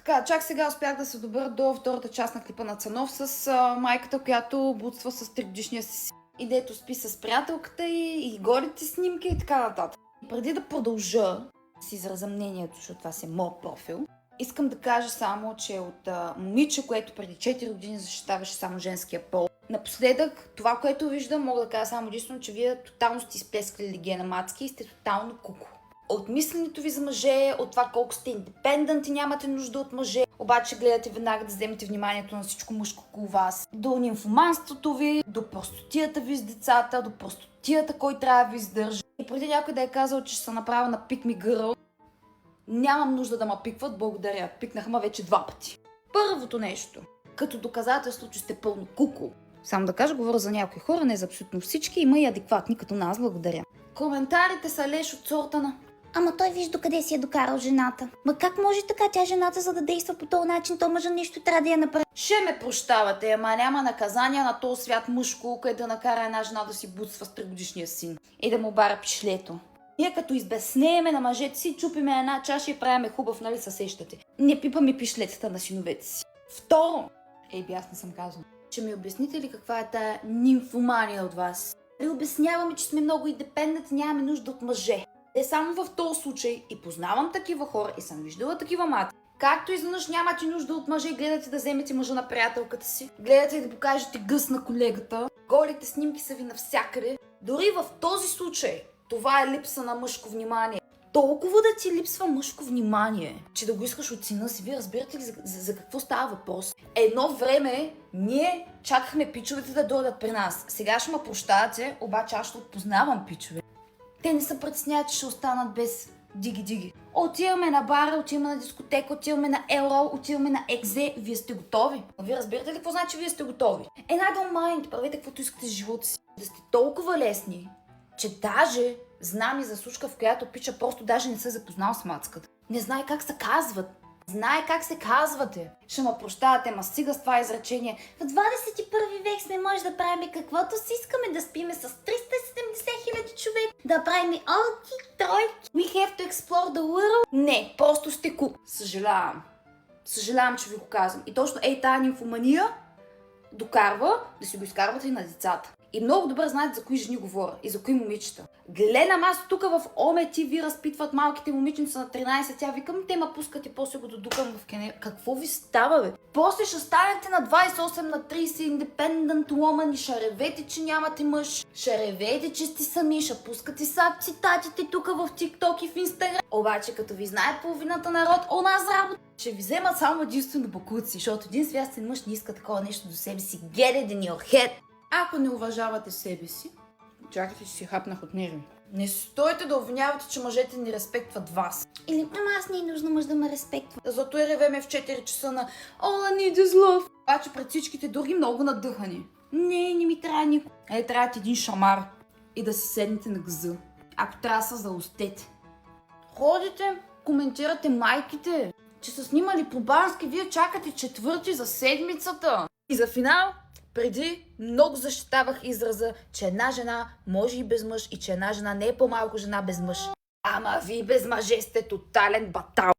Така, чак сега успях да се добра до втората част на клипа на Цанов с майката, която блудства с 3-годишния си. И дето спи с приятелката и голите снимки и така нататък. Преди да продължа с израза мнението, защото това си е моят профил, искам да кажа само, че от момиче, което преди 4 години защитаваше само женския пол, напоследък това, което виждам, мога да кажа само единствено, че вие тотално сте изплескали Гена Мацки и сте тотално куко. От мисленето ви за мъже, от това колко сте индепендент и нямате нужда от мъже, обаче гледате веднага да вземете вниманието на всичко мъжко около вас. До нимфоманството ви, до простотията ви с децата, до простотията, кой трябва да ви издържа. И преди някой да е казал, че ще се направя на Pick Me Girl, нямам нужда да ме пикват, благодаря. Пикнаха ме вече 2 пъти. Първото нещо, като доказателство, че сте пълно куко. Само да кажа, говоря за някои хора, не за абсолютно всички, има и адекватни като нас, благодаря. Коментарите са леш от сорта на: ама той виж докъде си е докарал жената. Ма как може така тя жената, за да действа по този начин, то мъжа нещо трябва да я направи? ще ме прощавате, ама няма наказание на този свят мъжко, къде да накара една жена да си бутсва с 3-годишния син и да му бара пишлето. Ние като избеснееме на мъжете си, чупиме една чаша и правиме хубав, нали се сещате. Не пипаме пишлетата на синовете си. Второ, аз не съм казала, че ми обясните ли каква е тая нимфомания от вас? Ли обясняваме, че сме много индепендент и нямаме нужда от мъже. Е само в този случай и познавам такива хора и съм виждала такива мати. Както изведнъж нямате нужда от мъже, гледате да вземете мъжа на приятелката си, гледате да покажете гъс на колегата, голите снимки са ви навсякъде. Дори в този случай това е липса на мъжко внимание. Толкова да ти липсва мъжко внимание, че да го искаш от сина си. Вие разбирате ли за какво става въпрос? Едно време ние чакахме пичовете да дойдат при нас. Сега ще ме прощавате, обаче аз ще отпознавам пичове. Те не се притесняват, че ще останат без диги-диги. Отиваме на бара, отиваме на дискотека, отиваме на Елрол, отиваме на Екзе. Вие сте готови. Вие разбирате ли какво значи вие сте готови? I don't mind. Правете каквото искате с живота си. Да сте толкова лесни, че даже знам и за случка, в която пича просто даже не се запознал с мацката. Не знае как се казват. Знае как се казвате. Ще ме прощавате, ма стига с това изречение. В 21 век сме може да правим каквото си искаме, да спиме с 370 хиляди човек, да правим олки, тройки. We have to explore the world. Не, просто сте куп. Съжалявам. Съжалявам, че ви го казвам. И точно тая нимфомания докарва да си го изкарвате и на децата. И много добре знаете за кои жени говоря и за кои момичета. Гледам аз тук в Оме ТВ разпитват малките момиченца на 13, тя викам, те ма пускат и после го додукам в кене. Какво ви става, бе? После ще станете на 28, на 30 independent woman и ще ревете, че нямате мъж. Ще ревете, че сте сами, ще пускате са цитатите тук в TikTok и в Instagram. Обаче като ви знае половината народ, у нас работа, ще ви вземат само единствено бакуци, защото един свястен мъж не иска такова нещо до себе си. Get it in your head! Ако не уважавате себе си, чакайте, че си хапнах от нерви. Не стойте да обвинявате, че мъжете не респектват вас. Или ама аз не е нужно мъж да ме респектва. Зато и ревеме в 4 часа на All I need is love. Обаче пред всичките други много надъхани. Не ми трябва никой. Трябва един шамар и да си седнете на гъза. Ако трябва да се заустете. Ходите, коментирате майките, че са снимали по бански, вие чакате 4 за седмицата. И за финал, преди много защитавах израза, че една жена може и без мъж и че една жена не е по-малко жена без мъж. Ама вие без мъже сте тотален батал.